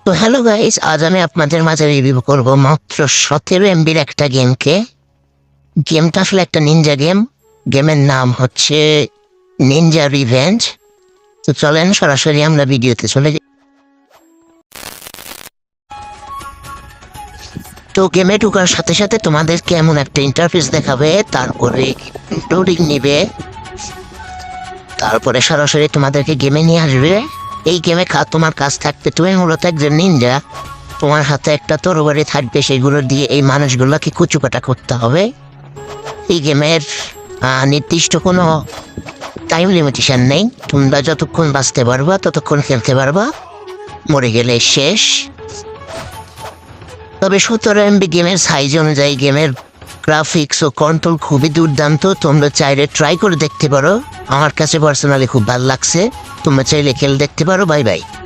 তো hello guys, আজ আমি আপনাদের মাঝে রিভিউ করব মাত্র 17 MBর একটা গেমকে। গেমটা আসলে একটা নিনজা গেম। গেমের নাম হচ্ছে নিনজা রিভেঞ্জ। তো চলেন সরাসরি আমরা ভিডিওতে চলে যাই। তো গেমে ঢোকার সাথে সাথে তোমাদেরকে এমন একটা ইন্টারফেস দেখাবে, তারপরে লোডিং নিবে, তারপরে সরাসরি তোমাদেরকে গেমে নিয়ে আসবে। এই গেমে তোমার কাজ থাকবে, তুমি মূলত একজন নিনজা। তোমার হাতে একটা তরবারি থাকবে, সেগুলো দিয়ে এই মানুষগুলোকে কুচুকাটা করতে হবে। এই গেমের নির্দিষ্ট কোনো টাইম লিমিটেশন নেই, তোমরা যতক্ষণ বাঁচতে পারবা ততক্ষণ খেলতে পারবা, মরে গেলে শেষ। তবে 17 MB গেমের সাইজ অনুযায়ী গেমের গ্রাফিক্স ও কন্ট্রোল খুবই দুর্দান্ত। তোমরা চাইলে ট্রাই করে দেখতে পারো, আমার কাছে পার্সোনালি খুব ভালো লাগছে। তোমরা চাইলে খেলে দেখতে পারো। Bye bye.